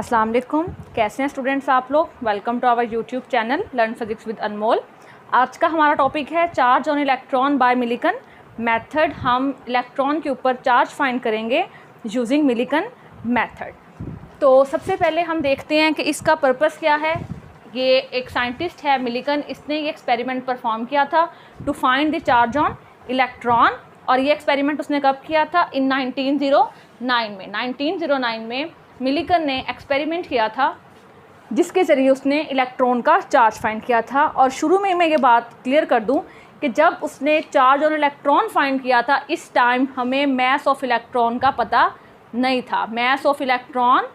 अस्सलाम वालेकुम, कैसे हैं स्टूडेंट्स आप लोग। Welcome to our YouTube channel learn physics with Anmol. आज का हमारा टॉपिक है charge on electron by Millikan method. हम इलेक्ट्रॉन के ऊपर चार्ज फाइंड करेंगे यूजिंग मिलिकन मेथड। तो सबसे पहले हम देखते हैं कि इसका पर्पस क्या है। ये एक साइंटिस्ट है मिलिकन, इसने ये एक्सपेरिमेंट परफॉर्म किया था to find the charge on electron. और ये एक्सपेरिमेंट उसने कब किया था? इन 1909 में। 1909 में मिलिकन ने एक्सपेरिमेंट किया था जिसके ज़रिए उसने इलेक्ट्रॉन का चार्ज फाइंड किया था। और शुरू में मैं ये बात क्लियर कर दूं कि जब उसने चार्ज ऑन इलेक्ट्रॉन फाइंड किया था इस टाइम हमें मैस ऑफ इलेक्ट्रॉन का पता नहीं था। Mass of electron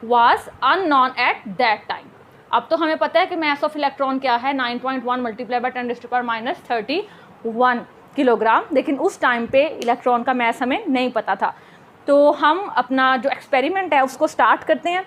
was unknown at that time. अब तो हमें पता है कि मैस ऑफ इलेक्ट्रॉन क्या है, 9.1 मल्टीप्लाई बाय 10⁻³ किलोग्राम। लेकिन उस टाइम पे इलेक्ट्रॉन का मैस हमें नहीं पता था। तो हम अपना जो एक्सपेरिमेंट है उसको स्टार्ट करते हैं।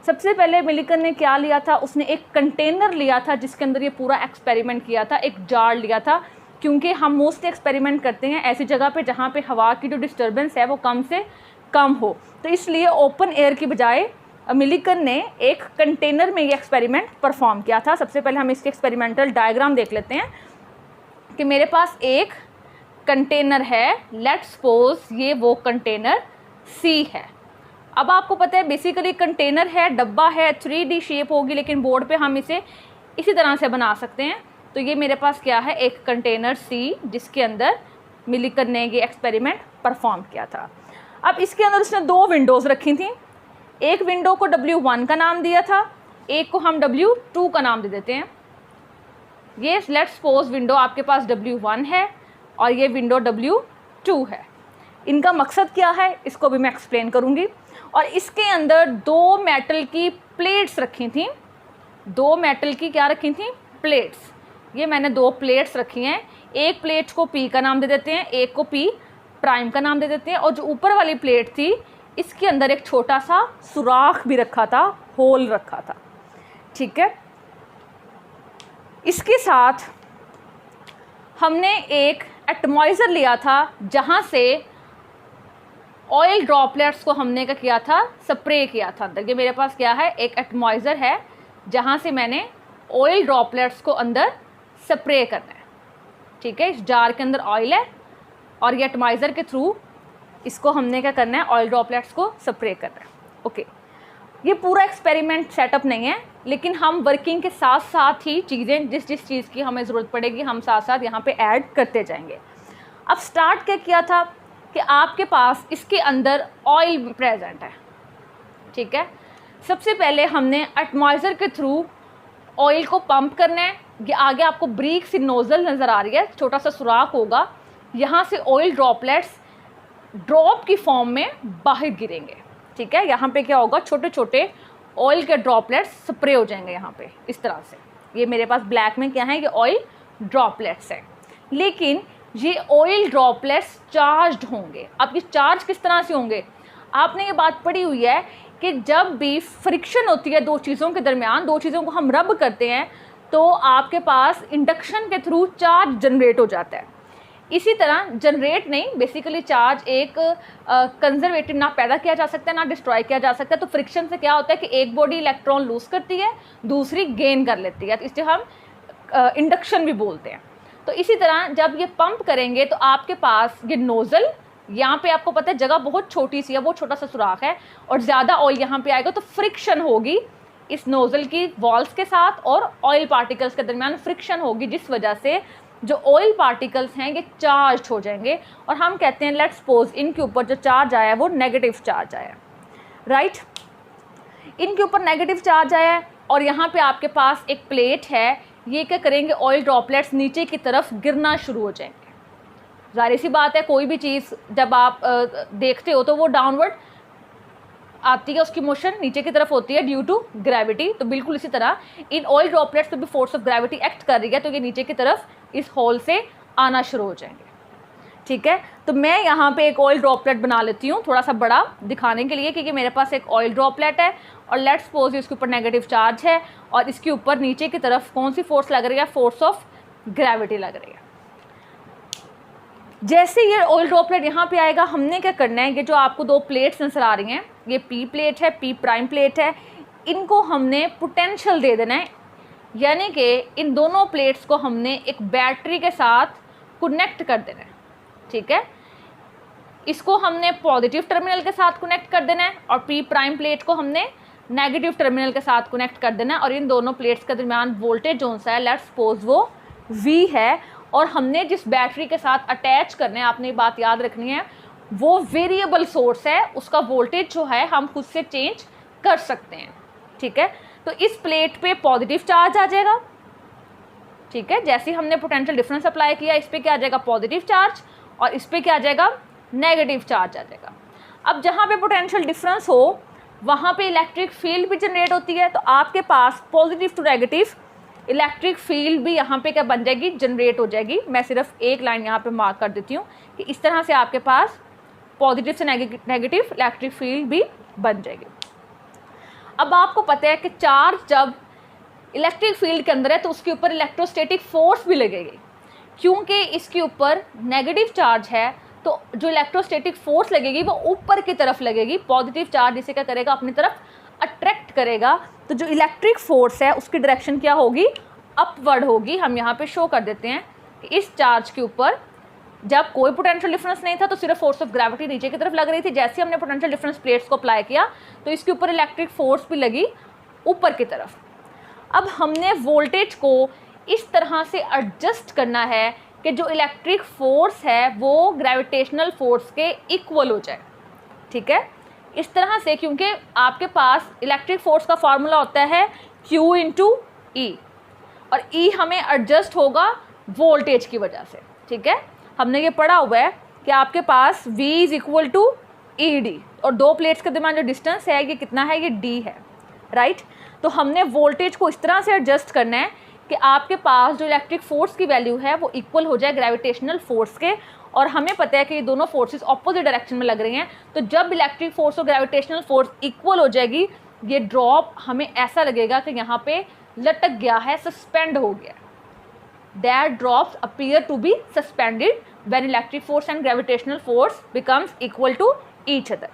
सबसे पहले मिलिकन ने क्या लिया था, उसने एक कंटेनर लिया था जिसके अंदर ये पूरा एक्सपेरिमेंट किया था। एक जार लिया था, क्योंकि हम मोस्टली एक्सपेरिमेंट करते हैं ऐसी जगह पे जहाँ पे हवा की जो डिस्टर्बेंस है वो कम से कम हो। तो इसलिए ओपन एयर की बजाय मिलिकन ने एक कंटेनर में ये एक्सपेरिमेंट परफॉर्म किया था। सबसे पहले हम इसके एक्सपेरिमेंटल डायग्राम देख लेते हैं कि मेरे पास एक कंटेनर है। लेट्स सपोज ये वो कंटेनर C है। अब आपको पता है बेसिकली कंटेनर है, डब्बा है, 3D शेप होगी, लेकिन बोर्ड पे हम इसे इसी तरह से बना सकते हैं। तो ये मेरे पास क्या है, एक कंटेनर C जिसके अंदर मिलिकन ने ये एक्सपेरिमेंट परफॉर्म किया था। अब इसके अंदर उसने दो विंडोज़ रखी थी। एक विंडो को W1 का नाम दिया था, एक को हम W2 का नाम दे देते हैं। ये लेट्स सपोज विंडो आपके पास W1 है और ये विंडो W2 है। इनका मकसद क्या है इसको भी मैं एक्सप्लेन करूँगी। और इसके अंदर दो मेटल की प्लेट्स रखी थी। दो मेटल की क्या रखी थी? प्लेट्स। ये मैंने दो प्लेट्स रखी हैं। एक प्लेट को P का नाम दे देते हैं, एक को P प्राइम का नाम दे देते हैं। और जो ऊपर वाली प्लेट थी इसके अंदर एक छोटा सा सुराख भी रखा था, होल रखा था। ठीक है। इसके साथ हमने एक एटमॉइज़र लिया था जहाँ से ऑयल ड्रॉपलेट्स को हमने क्या किया था, स्प्रे किया था अंदर। ये मेरे पास क्या है, एक एटमॉइज़र है जहाँ से मैंने ऑयल ड्रॉपलेट्स को अंदर स्प्रे करना है। ठीक है। इस जार के अंदर ऑयल है और ये एटमॉइज़र के थ्रू इसको हमने क्या करना है, ऑयल ड्रॉपलेट्स को स्प्रे करना है। ओके। ये पूरा एक्सपेरिमेंट सेटअप नहीं है, लेकिन हम वर्किंग के साथ साथ ही चीज़ें जिस जिस चीज़ की हमें ज़रूरत पड़ेगी हम साथ साथ यहाँ पे ऐड करते जाएंगे। अब स्टार्ट क्या किया था कि आपके पास इसके अंदर ऑयल प्रेजेंट है। ठीक है। सबसे पहले हमने एटमॉइज़र के थ्रू ऑयल को पंप करना है। ये आगे आपको ब्रीक सी नोज़ल नज़र आ रही है, छोटा सा सुराख होगा, यहाँ से ऑयल ड्रॉपलेट्स ड्रॉप की फॉर्म में बाहर गिरेंगे। ठीक है। यहाँ पे क्या होगा, छोटे छोटे ऑयल के ड्रॉपलेट्स स्प्रे हो जाएंगे यहाँ पे इस तरह से। ये मेरे पास ब्लैक में क्या है, ये ऑयल ड्रॉपलेट्स है। लेकिन ये ऑयल ड्रॉपलेट्स चार्ज्ड होंगे। अब ये चार्ज किस तरह से होंगे? आपने ये बात पढ़ी हुई है कि जब भी फ्रिक्शन होती है दो चीज़ों के दरमियान, दो चीज़ों को हम रब करते हैं तो आपके पास इंडक्शन के थ्रू चार्ज जनरेट हो जाता है। इसी तरह जनरेट नहीं, बेसिकली चार्ज एक कंजर्वेटिव ना पैदा किया जा सकता है ना डिस्ट्रॉय किया जा सकता है। तो फ्रिक्शन से क्या होता है कि एक बॉडी इलेक्ट्रॉन लूज़ करती है, दूसरी गेन कर लेती है। तो इसे हम इंडक्शन भी बोलते हैं। तो इसी तरह जब ये पंप करेंगे तो आपके पास ये नोज़ल, यहाँ पे आपको पता है जगह बहुत छोटी सी है, वो छोटा सा सुराख है और ज़्यादा ऑयल यहाँ पे आएगा तो फ्रिक्शन होगी इस नोज़ल की वॉल्स के साथ और ऑयल पार्टिकल्स के दरमियान फ्रिक्शन होगी, जिस वजह से जो ऑयल पार्टिकल्स हैं ये चार्ज हो जाएंगे। और हम कहते हैं लेट्स सपोज इनके ऊपर जो चार्ज आया है वो नेगेटिव चार्ज आया है। राइट। इनके ऊपर नेगेटिव चार्ज आया है और यहाँ पे आपके पास एक प्लेट है। ये क्या करेंगे, ऑयल ड्रॉपलेट्स नीचे की तरफ गिरना शुरू हो जाएंगे। ज़ाहिर सी बात है कोई भी चीज़ जब आप देखते हो तो वो डाउनवर्ड आती है, उसकी मोशन नीचे की तरफ होती है ड्यू टू ग्रेविटी। तो बिल्कुल इसी तरह इन ऑयल ड्रॉपलेट्स पे भी फोर्स ऑफ ग्रेविटी एक्ट कर रही है, तो ये नीचे की तरफ इस होल से आना शुरू हो जाएंगे। ठीक है। तो मैं यहाँ पे एक ऑयल ड्रॉपलेट बना लेती हूँ थोड़ा सा बड़ा दिखाने के लिए, क्योंकि मेरे पास एक ऑयल ड्रॉपलेट है और लेट्स सपोज इसके ऊपर नेगेटिव चार्ज है और इसके ऊपर नीचे की तरफ कौन सी फोर्स लग रही है, फोर्स ऑफ ग्रेविटी लग रही है। जैसे ये ऑयल ड्रॉपलेट यहाँ पे आएगा हमने क्या करना है, ये जो आपको दो प्लेट्स नजर आ रही हैं, ये P प्लेट है, P प्राइम प्लेट है, इनको हमने पोटेंशियल दे देना है, यानी कि इन दोनों प्लेट्स को हमने एक बैटरी के साथ कनेक्ट कर देना है। ठीक है, इसको हमने पॉजिटिव टर्मिनल के साथ कनेक्ट कर देना है और पी प्राइम प्लेट को हमने नेगेटिव टर्मिनल के साथ कनेक्ट कर देना है। और इन दोनों प्लेट्स के दरमियान वोल्टेज जो सा है, लेट्स सपोज वो V है, और हमने जिस बैटरी के साथ अटैच करना है, आपने ये बात याद रखनी है, वो वेरिएबल सोर्स है, उसका वोल्टेज जो है हम खुद से चेंज कर सकते हैं। ठीक है, तो इस प्लेट पे पॉजिटिव चार्ज आ जाएगा। ठीक है, जैसे हमने पोटेंशियल डिफरेंस अप्लाई किया, इस पे क्या आ जाएगा, पॉजिटिव चार्ज, और इस पे क्या आ जाएगा, नेगेटिव चार्ज आ जाएगा। अब जहाँ पे पोटेंशियल डिफरेंस हो वहाँ पे इलेक्ट्रिक फील्ड भी जनरेट होती है, तो आपके पास positive to negative electric field भी यहाँ पे क्या बन जाएगी, जनरेट हो जाएगी। मैं सिर्फ एक लाइन यहाँ पे मार्क कर देती हूँ कि इस तरह से आपके पास पॉजिटिव से नेगेटिव इलेक्ट्रिक फील्ड भी बन जाएगी। अब आपको पता है कि चार्ज जब इलेक्ट्रिक फील्ड के अंदर है तो उसके ऊपर इलेक्ट्रोस्टैटिक फोर्स भी लगेगी। क्योंकि इसके ऊपर नेगेटिव चार्ज है तो जो इलेक्ट्रोस्टैटिक फोर्स लगेगी वो ऊपर की तरफ लगेगी। पॉजिटिव चार्ज इसे क्या करेगा, अपनी तरफ अट्रैक्ट करेगा। तो जो इलेक्ट्रिक फोर्स है उसकी डायरेक्शन क्या होगी, अपवर्ड होगी। हम यहाँ पे शो कर देते हैं कि इस चार्ज के ऊपर जब कोई पोटेंशियल डिफरेंस नहीं था तो सिर्फ फोर्स ऑफ ग्रेविटी नीचे की तरफ लग रही थी। जैसे हमने पोटेंशियल डिफरेंस प्लेट्स को अप्लाई किया तो इसके ऊपर इलेक्ट्रिक फोर्स भी लगी ऊपर की तरफ। अब हमने वोल्टेज को इस तरह से एडजस्ट करना है कि जो इलेक्ट्रिक फोर्स है वो ग्रेविटेशनल फोर्स के इक्वल हो जाए। ठीक है, इस तरह से, क्योंकि आपके पास इलेक्ट्रिक फोर्स का फार्मूला होता है Q इंटू E, और E हमें एडजस्ट होगा वोल्टेज की वजह से। ठीक है, हमने ये पढ़ा हुआ है कि आपके पास V is equal to ED, और दो प्लेट्स के दरमियान जो डिस्टेंस है ये कितना है, ये D है। राइट, तो हमने वोल्टेज को इस तरह से एडजस्ट करना है कि आपके पास जो इलेक्ट्रिक फोर्स की वैल्यू है वो इक्वल हो जाए ग्रेविटेशनल फोर्स के। और हमें पता है कि ये दोनों फोर्सेस ऑपोजिट डायरेक्शन में लग रही हैं, तो जब इलेक्ट्रिक फोर्स और ग्रेविटेशनल फोर्स इक्वल हो जाएगी, ये ड्रॉप हमें ऐसा लगेगा कि यहाँ पे लटक गया है, सस्पेंड हो गया। That drops appear to be suspended when electric force and gravitational force becomes equal to each other.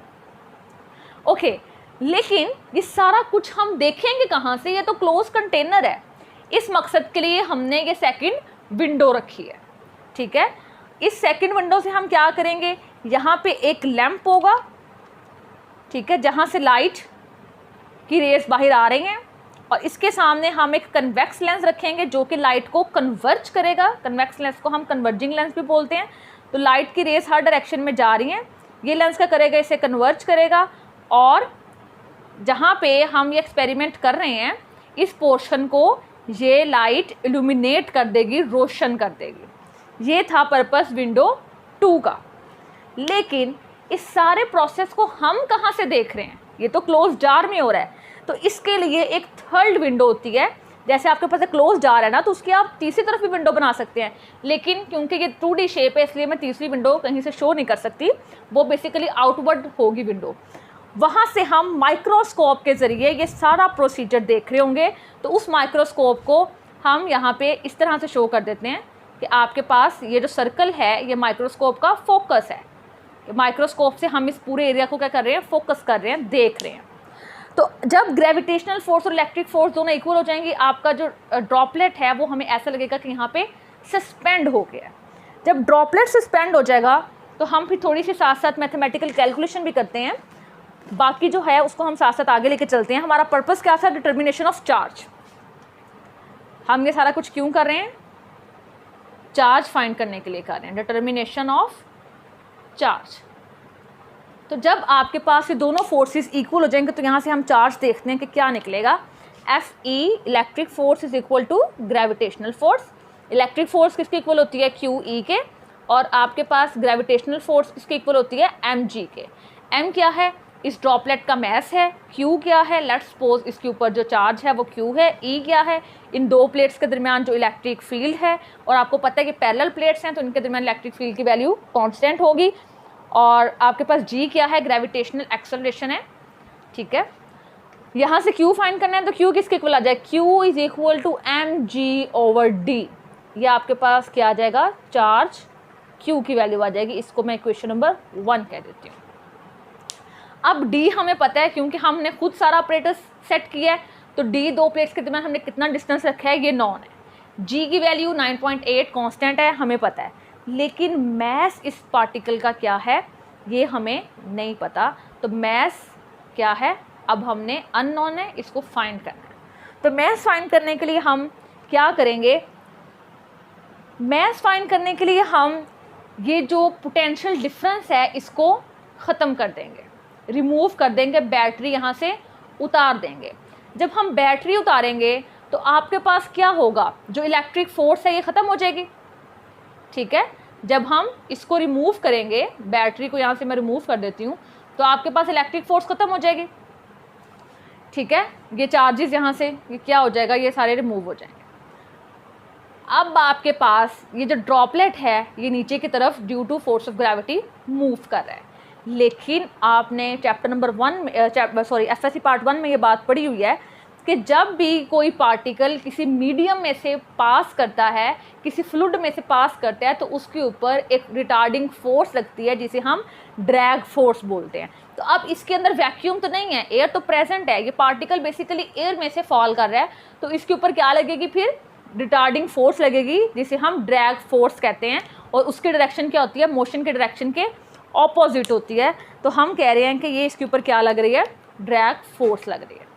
Okay, लेकिन ये सारा कुछ हम देखेंगे कहाँ से, ये तो क्लोज कंटेनर है। इस मकसद के लिए हमने ये सेकंड विंडो रखी है। ठीक है, इस सेकंड विंडो से हम क्या करेंगे, यहाँ पे एक लैंप होगा। ठीक है, जहाँ से लाइट की रेस बाहर आ रही हैं, और इसके सामने हम एक कन्वेक्स लेंस रखेंगे जो कि लाइट को कन्वर्ज करेगा। कन्वेक्स लेंस को हम कन्वर्जिंग लेंस भी बोलते हैं। तो लाइट की रेस हर डायरेक्शन में जा रही हैं, ये लेंस क्या करेगा, इसे कन्वर्ज करेगा, और जहाँ पे हम ये एक्सपेरिमेंट कर रहे हैं इस पोर्शन को ये लाइट इल्यूमिनेट कर देगी, रोशन कर देगी। ये था पर्पस विंडो 2 का। लेकिन इस सारे प्रोसेस को हम कहाँ से देख रहे हैं, ये तो क्लोज जार में हो रहा है। तो इसके लिए एक थर्ड विंडो होती है। जैसे आपके पास एक क्लोज जार है ना, तो उसकी आप तीसरी तरफ भी विंडो बना सकते हैं, लेकिन क्योंकि ये 2D शेप है इसलिए मैं तीसरी विंडो कहीं से शो नहीं कर सकती। वो बेसिकली आउटवर्ड होगी विंडो। वहाँ से हम माइक्रोस्कोप के ज़रिए ये सारा प्रोसीजर देख रहे होंगे। तो उस माइक्रोस्कोप को हम यहाँ पे इस तरह से शो कर देते हैं कि आपके पास ये जो सर्कल है ये माइक्रोस्कोप का फोकस है। माइक्रोस्कोप से हम इस पूरे एरिया को क्या कर रहे हैं, फोकस कर रहे हैं, देख रहे हैं। तो जब ग्रेविटेशनल फोर्स और इलेक्ट्रिक फोर्स दोनों इक्वल हो जाएंगी, आपका जो ड्रॉपलेट है वो हमें ऐसा लगेगा कि यहाँ पे सस्पेंड हो गया है। जब ड्रॉपलेट सस्पेंड हो जाएगा तो हम फिर थोड़ी सी साथ साथ मैथमेटिकल कैलकुलेशन भी करते हैं। बाकी जो है उसको हम साथ साथ आगे लेके चलते हैं। हमारा पर्पस क्या था, डिटर्मिनेशन ऑफ चार्ज। हम ये सारा कुछ क्यों कर रहे हैं, चार्ज फाइंड करने के लिए कर रहे हैं, डिटर्मिनेशन ऑफ चार्ज। तो जब आपके पास ये दोनों फोर्सेस इक्वल हो जाएंगे तो यहाँ से हम चार्ज देखते हैं कि क्या निकलेगा। Fe electric force is equal to gravitational force. Electric force किसके इक्वल होती है, QE के, और आपके पास ग्रेविटेशनल फोर्स किसके इक्वल होती है, mg के। m क्या है, इस ड्रॉपलेट का मैस है। Q क्या है, लेट्स सपोज इसके ऊपर जो चार्ज है वो Q है। E क्या है, इन दो प्लेट्स के दरमियान जो इलेक्ट्रिक फील्ड है, और आपको पता है कि पैरेलल प्लेट्स हैं तो इनके दरमियान इलेक्ट्रिक फील्ड की वैल्यू कांस्टेंट होगी। और आपके पास G क्या है, ग्रेविटेशनल एक्सेलरेशन है। ठीक है, यहाँ से Q फाइंड करना है तो Q किसके इक्वल आ जाए, Q is equal to mg/d। ये आपके पास क्या आ जाएगा, चार्ज Q की वैल्यू आ जाएगी। इसको मैं इक्वेशन नंबर 1 कह देती हूँ। अब डी हमें पता है क्योंकि हमने खुद सारा ऑपरेटर सेट किया है, तो डी दो प्लेट्स के दरमियान हमने कितना डिस्टेंस रखा है, ये नॉन है। जी की वैल्यू 9.8 कांस्टेंट है, हमें पता है, लेकिन मैस इस पार्टिकल का क्या है ये हमें नहीं पता। तो मैस क्या है, अब हमने अननोन है, इसको फाइंड करना है। तो मैस फाइंड करने के लिए हम क्या करेंगे, मैस फाइंड करने के लिए हम ये जो पोटेंशियल डिफरेंस है इसको ख़त्म कर देंगे, रिमूव कर देंगे, बैटरी यहाँ से उतार देंगे। जब हम बैटरी उतारेंगे तो आपके पास क्या होगा, जो इलेक्ट्रिक फोर्स है ये ख़त्म हो जाएगी, ठीक है। जब हम इसको रिमूव करेंगे, बैटरी को यहाँ से मैं रिमूव कर देती हूँ, तो आपके पास इलेक्ट्रिक फोर्स ख़त्म हो जाएगी, ठीक है। ये चार्जेस यहाँ से ये क्या हो जाएगा, ये सारे रिमूव हो जाएंगे। अब आपके पास ये जो ड्रॉपलेट है ये नीचे की तरफ due to force of gravity move कर रहा है, लेकिन आपने चैप्टर नंबर 1 एफएससी पार्ट 1 में ये बात पढ़ी हुई है कि जब भी कोई पार्टिकल किसी मीडियम में से पास करता है, किसी फ्लूइड में से पास करता है, तो उसके ऊपर एक रिटार्डिंग फोर्स लगती है जिसे हम ड्रैग फोर्स बोलते हैं। तो अब इसके अंदर वैक्यूम तो नहीं है, एयर तो प्रेजेंट है, ये पार्टिकल बेसिकली एयर में से फॉल कर रहा है, तो इसके ऊपर क्या लगेगी, फिर रिटार्डिंग फोर्स लगेगी जिसे हम ड्रैग फोर्स कहते हैं, और उसकी डायरेक्शन क्या होती है, मोशन के डायरेक्शन के ऑपोजिट होती है। तो हम कह रहे हैं कि ये इसके ऊपर क्या लग रही है, ड्रैग फोर्स लग रही है।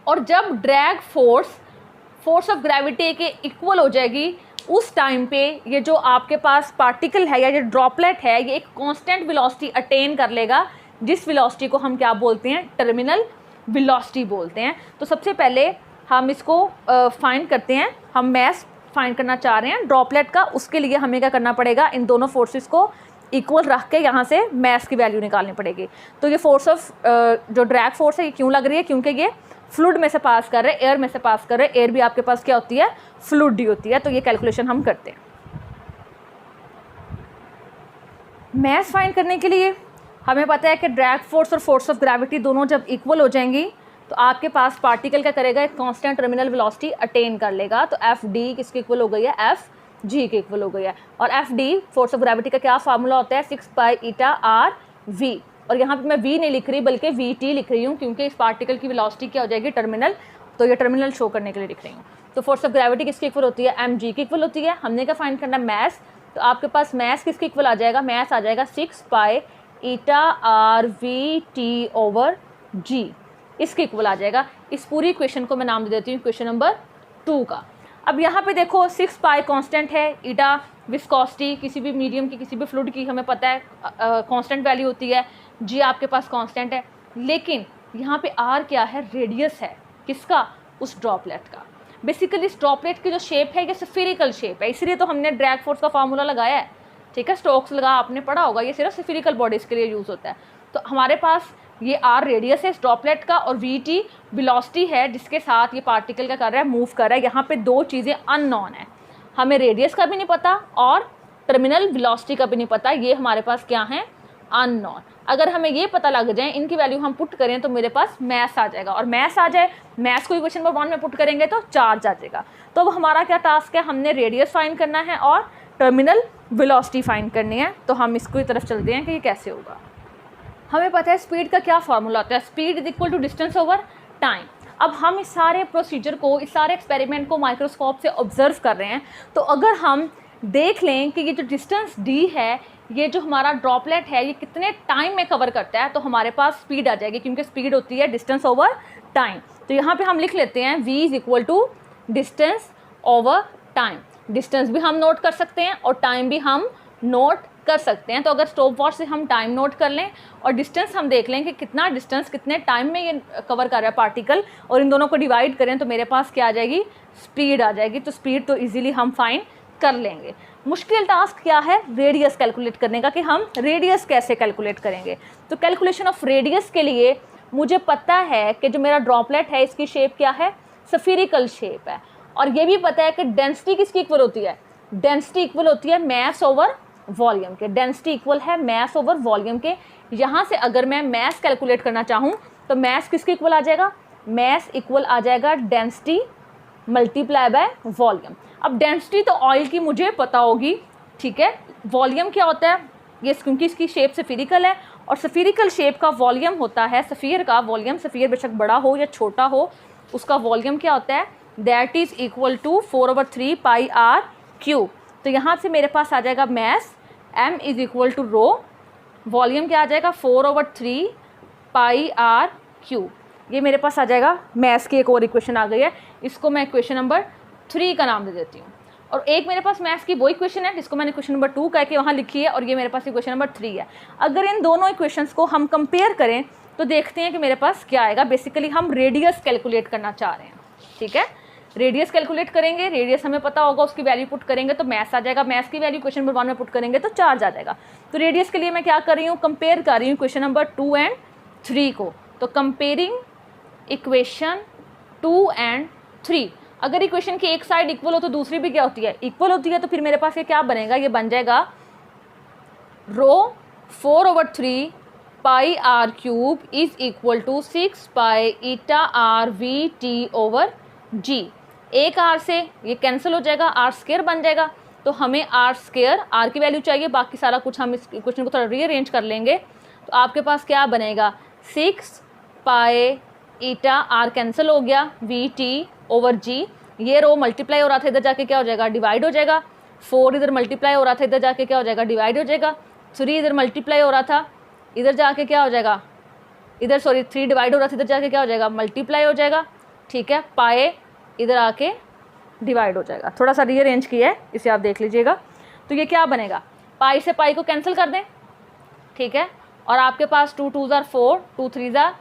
और जब ड्रैग फोर्स ऑफ ग्रेविटी के इक्वल हो जाएगी, उस टाइम पे ये जो आपके पास पार्टिकल है या जो ड्रॉपलेट है ये एक कांस्टेंट वेलोसिटी अटेन कर लेगा, जिस वेलोसिटी को हम क्या बोलते हैं, टर्मिनल वेलोसिटी बोलते हैं। तो सबसे पहले हम इसको फाइंड करते हैं, हम मैस फाइंड करना चाह रहे हैं ड्रॉपलेट का। उसके लिए हमें क्या करना पड़ेगा, इन दोनों फोर्सेस को इक्वल रख के यहाँ से मैस की वैल्यू निकालनी पड़ेगी। तो ये फोर्स ऑफ जो ड्रैग फोर्स है ये क्यों लग रही है, क्योंकि ये फ्लूइड में से पास कर रहे हैं, एयर में से पास कर रहे हैं, एयर भी आपके पास क्या होती है, फ्लूइड ही होती है। तो ये कैलकुलेशन हम करते हैं। मैस फाइंड करने के लिए हमें पता है कि ड्रैग फोर्स और फोर्स ऑफ ग्रेविटी दोनों जब इक्वल हो जाएंगी तो आपके पास पार्टिकल क्या करेगा, एक कांस्टेंट टर्मिनल वेलोसिटी अटेन कर लेगा। तो एफ डी किसके इक्वल हो गई है, एफ जी के इक्वल हो गई है। और F D force of gravity का क्या फार्मूला होता है, 6 पाई ईटा आर वी। और यहाँ पे मैं वी नहीं लिख रही बल्कि वी टी लिख रही हूँ, क्योंकि इस पार्टिकल की वेलोसिटी क्या हो जाएगी, टर्मिनल। तो ये टर्मिनल शो करने के लिए लिख रही हूँ। तो फोर्स ऑफ ग्रेविटी किसके इक्वल होती है, एम जी की इक्वल होती है। हमने क्या फाइंड करना है, मैस। तो आपके पास मैस किसके इक्वल आ जाएगा, मैस आ जाएगा 6 pi eta R V T over जी, इसके इक्वल आ जाएगा। इस पूरी इक्वेशन को मैं नाम दे देती हूँ इक्वेशन नंबर 2 का। अब यहाँ पे देखो 6 पाई कांस्टेंट है, ईटा विस्कोसिटी किसी भी मीडियम की, किसी भी फ्लूइड की हमें पता है कांस्टेंट वैल्यू होती है, जी आपके पास कांस्टेंट है। लेकिन यहाँ पे आर क्या है, रेडियस है, किसका, उस ड्रॉपलेट का। बेसिकली इस ड्रॉपलेट की जो शेप है ये स्फेरिकल शेप है, इसीलिए तो हमने ड्रैग फोर्स का फार्मूला लगाया है, ठीक है। स्टोक्स लगा आपने पढ़ा होगा, ये सिर्फ स्फेरिकल बॉडीज़ के लिए यूज़ होता है। तो हमारे पास ये आर रेडियस है इस ड्रॉपलेट का, और वी टी वेलोसिटी है जिसके साथ ये पार्टिकल क्या कर रहा है, मूव कर रहा है। यहाँ पे दो चीज़ें अननोन है, हमें रेडियस का भी नहीं पता और टर्मिनल वेलोसिटी का भी नहीं पता, ये हमारे पास क्या है, अननोन। अगर हमें ये पता लग जाए, इनकी वैल्यू हम पुट करें तो मेरे पास मैस आ जाएगा, और मैस आ जाए, मैस को इक्वेशन नंबर 1 में पुट करेंगे तो चार्ज आ जाएगा। तो अब हमारा क्या टास्क है, हमने रेडियस फाइंड करना है और टर्मिनल वेलोसिटी फाइंड करनी है। तो हम इसको की तरफ चलते हैं कि ये कैसे होगा। हमें पता है स्पीड का क्या फार्मूला होता है, speed is equal to distance over time. अब हम इस सारे प्रोसीजर को, इस सारे एक्सपेरिमेंट को माइक्रोस्कोप से ऑब्जर्व कर रहे हैं, तो अगर हम देख लें कि ये जो डिस्टेंस डी है, ये जो हमारा ड्रॉपलेट है, ये कितने टाइम में कवर करता है, तो हमारे पास स्पीड आ जाएगी, क्योंकि स्पीड होती है डिस्टेंस ओवर टाइम। तो यहाँ पे हम लिख लेते हैं v is equal to distance over time. Distance भी हम नोट कर सकते हैं और टाइम भी हम नोट कर सकते हैं। तो अगर स्टॉप वॉच से हम टाइम नोट कर लें और डिस्टेंस हम देख लें कि कितना डिस्टेंस कितने टाइम में ये कवर कर रहा है पार्टिकल, और इन दोनों को डिवाइड करें तो मेरे पास क्या आ जाएगी, स्पीड आ जाएगी। तो स्पीड तो इजीली हम फाइंड कर लेंगे। मुश्किल टास्क क्या है, रेडियस कैलकुलेट करने का, कि हम रेडियस कैसे कैलकुलेट करेंगे। तो कैलकुलेशन ऑफ रेडियस के लिए मुझे पता है कि जो मेरा ड्रॉपलेट है इसकी शेप क्या है, स्फेरिकल शेप है, और ये भी पता है कि डेंसिटी किसकी इक्वल होती है, डेंसिटी इक्वल होती है मैस ओवर वॉल्यूम के। डेंसिटी इक्वल है मैस ओवर वॉल्यूम के। यहाँ से अगर मैं मैस कैलकुलेट करना चाहूँ तो मैस किसके इक्वल आ जाएगा, मैस इक्वल आ जाएगा डेंसिटी मल्टीप्लाई बाय वॉल्यूम। अब डेंसिटी तो ऑयल की मुझे पता होगी, ठीक है। वॉल्यूम क्या होता है, ये क्योंकि इसकी शेप स्फेरिकल है और सफीरिकल शेप का वॉल्यूम होता है, सफ़ीर का वॉल्यूम, सफ़ीर बेशक बड़ा हो या छोटा हो, उसका वॉल्यूम क्या होता है, that is equal to 4/3 pi are cube. तो यहाँ से मेरे पास आ जाएगा mass m is equal to rho, volume क्या आ जाएगा 4/3 पाई आर क्यूब। ये मेरे पास आ जाएगा मैथ्स की एक और इक्वेशन आ गई है, इसको मैं इक्वेशन नंबर 3 का नाम दे देती हूँ। और एक मेरे पास मैथ्स की वो इक्वेशन है जिसको मैंने इक्वेशन नंबर 2 कह के वहाँ लिखी है, और ये मेरे पास इक्वेशन नंबर 3 है। अगर इन दोनों इक्वेशंस को हम कंपेयर करें तो देखते हैं कि मेरे पास क्या आएगा। बेसिकली हम रेडियस कैलकुलेट करना चाह रहे हैं, ठीक है, रेडियस कैलकुलेट करेंगे, रेडियस हमें पता होगा, उसकी वैल्यू पुट करेंगे तो मैथ्स आ जाएगा, मैथ्स की वैल्यू क्वेश्चन नंबर 1 में पुट करेंगे तो चार्ज आ जाएगा। तो रेडियस के लिए मैं क्या कर रही हूँ, कंपेयर कर रही हूँ क्वेश्चन नंबर 2 एंड 3 को। तो कंपेयरिंग इक्वेशन 2 एंड 3, अगर इक्वेशन की एक साइड इक्वल हो तो दूसरी भी क्या होती है, इक्वल होती है। तो फिर मेरे पास ये क्या बनेगा, ये बन जाएगा rho 4/3 pi are cube is equal to 6 pi eta R V T over G. एक आर से ये कैंसिल हो जाएगा, आर स्क्वायर बन जाएगा। तो हमें आर स्क्वायर, आर की वैल्यू चाहिए, बाकी सारा कुछ हम इस क्वेश्चन को थोड़ा रीअरेंज कर लेंगे। तो आपके पास क्या बनेगा, 6 पाई ईटा, आर कैंसिल हो गया, वी टी ओवर जी। ये रो मल्टीप्लाई हो रहा था, इधर जाके क्या हो जाएगा, डिवाइड हो जाएगा। 4 इधर मल्टीप्लाई हो रहा था, इधर जाके क्या हो जाएगा, डिवाइड हो जाएगा। 3 इधर मल्टीप्लाई हो रहा था, इधर जाके क्या हो जाएगा, इधर सॉरी 3 डिवाइड हो रहा था, इधर जाके क्या हो जाएगा, मल्टीप्लाई हो जाएगा, ठीक है। पाए इधर आके डिवाइड हो जाएगा। थोड़ा सा रीअरेंज किया है, इसे आप देख लीजिएगा। तो ये क्या बनेगा, पाई से पाई को कैंसिल कर दें, ठीक है, और आपके पास 2 2 ज़ार 4, 2 3 ज़ार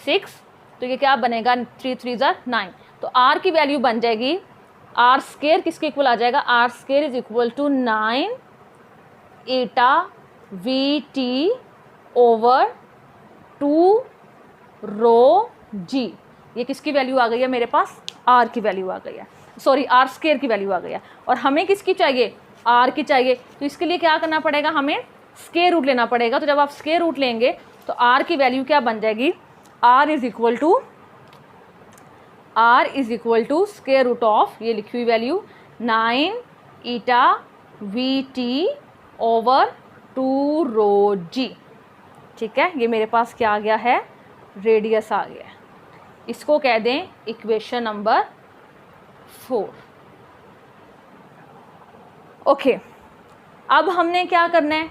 6, तो ये क्या बनेगा, 3 3 ज़ार 9। तो आर की वैल्यू बन जाएगी, आर स्क्वायर किसके इक्वल आ जाएगा, r square is equal to 9 eta v T over 2 rho g. ये किसकी वैल्यू आ गई है, मेरे पास आर की वैल्यू आ गई है, सॉरी आर स्क्वायर की वैल्यू आ गई है। और हमें किसकी चाहिए, आर की चाहिए। तो इसके लिए क्या करना पड़ेगा, हमें स्क्वायर रूट लेना पड़ेगा। तो जब आप स्क्वायर रूट लेंगे तो आर की वैल्यू क्या बन जाएगी, r is equal to square root of, ये लिखी हुई value 9 eta v T over 2 rho g, ठीक है। ये मेरे पास क्या आ गया है, रेडियस आ गया है। इसको कह दें इक्वेशन नंबर 4। ओके, अब हमने क्या करना है,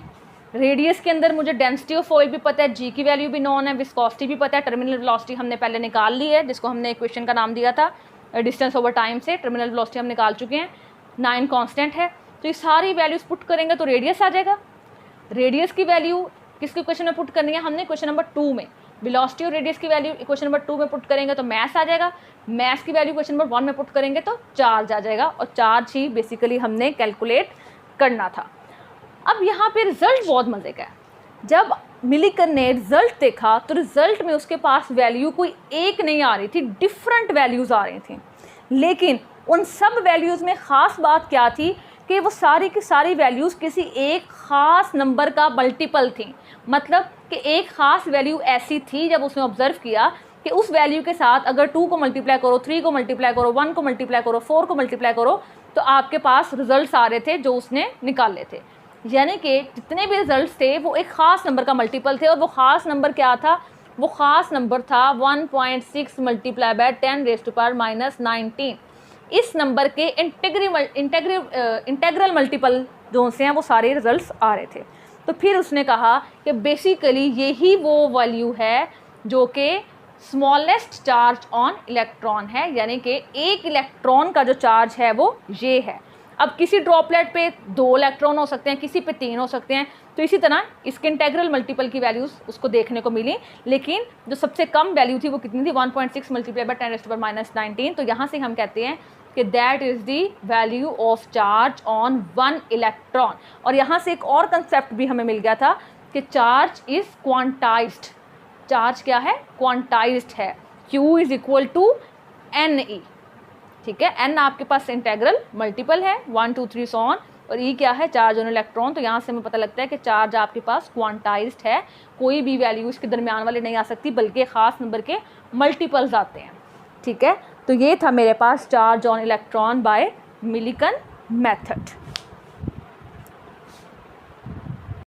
रेडियस के अंदर मुझे डेंसिटी ऑफ ऑयल भी पता है, जी की वैल्यू भी नॉन है, विस्कोसिटी भी पता है, टर्मिनल वेलोसिटी हमने पहले निकाल ली है, जिसको हमने इक्वेशन का नाम दिया था डिस्टेंस ओवर टाइम से। टर्मिनल वेलोसिटी हम निकाल चुके हैं, 9 कांस्टेंट है। तो ये सारी वैल्यूज पुट करेंगे तो रेडियस आ जाएगा। रेडियस की वैल्यू किसके इक्वेशन में पुट करनी है, हमने इक्वेशन नंबर 2 में। वेलोसिटी और रेडियस की वैल्यू इक्वेशन नंबर 2 में पुट करेंगे तो मैस आ जाएगा। मैस की वैल्यू क्वेश्चन नंबर 1 में पुट करेंगे तो चार्ज आ जाएगा, और चार्ज ही बेसिकली हमने कैलकुलेट करना था। अब यहाँ पे रिजल्ट बहुत मज़े का है। जब मिलिकन ने रिजल्ट देखा तो रिजल्ट में उसके पास वैल्यू कोई एक नहीं आ रही थी, डिफरेंट वैल्यूज़ आ रही थी। लेकिन उन सब वैल्यूज़ में ख़ास बात क्या थी कि वो सारी की सारी वैल्यूज़ किसी एक ख़ास नंबर का मल्टीपल थी। मतलब कि एक ख़ास वैल्यू ऐसी थी, जब उसने ऑब्जर्व किया कि उस वैल्यू के साथ अगर 2 को मल्टीप्लाई करो, 3 को मल्टीप्लाई करो, 1 को मल्टीप्लाई करो, 4 को मल्टीप्लाई करो, तो आपके पास रिजल्ट्स आ रहे थे जो उसने निकाले थे। यानी कि जितने भी रिजल्ट्स थे वो एक ख़ास नंबर का मल्टीपल थे। और वो ख़ास नंबर क्या था, वो ख़ास नंबर था 1.6 मल्टीप्लाई बाय 10⁻⁻19। इस नंबर के इंटेग्रल मल्टीपल जो से हैं वो सारे रिजल्ट्स आ रहे थे। तो फिर उसने कहा कि बेसिकली यही वो वैल्यू है जो कि स्मॉलेस्ट चार्ज ऑन इलेक्ट्रॉन है, यानी कि एक इलेक्ट्रॉन का जो चार्ज है वो ये है। अब किसी ड्रॉपलेट पे 2 इलेक्ट्रॉन हो सकते हैं, किसी पे 3 हो सकते हैं। तो इसी तरह इसके इंटेग्रल मल्टीपल की वैल्यूज़ उसको देखने को मिली, लेकिन जो सबसे कम वैल्यू थी वो कितनी थी, 1.6 मल्टीप्लाई बाय 10⁻⁻19। तो यहाँ से हम कहते हैं कि that is the value of charge on 1 electron. और यहाँ से एक और कंसेप्ट भी हमें मिल गया था कि चार्ज इज़ क्वांटाइज्ड। चार्ज क्या है, क्वांटाइज्ड है। Q is equal to NE, ठीक है। N आपके पास इंटेग्रल मल्टीपल है 1 2 3 सो ऑन, और E क्या है, चार्ज ऑन इलेक्ट्रॉन। तो यहाँ से हमें पता लगता है कि चार्ज आपके पास क्वांटाइज्ड है, कोई भी वैल्यू इसके दरमियान वाले नहीं आ सकती, बल्कि ख़ास नंबर के मल्टीपल्स आते हैं, ठीक है। तो ये था मेरे पास charge on electron by Millikan method.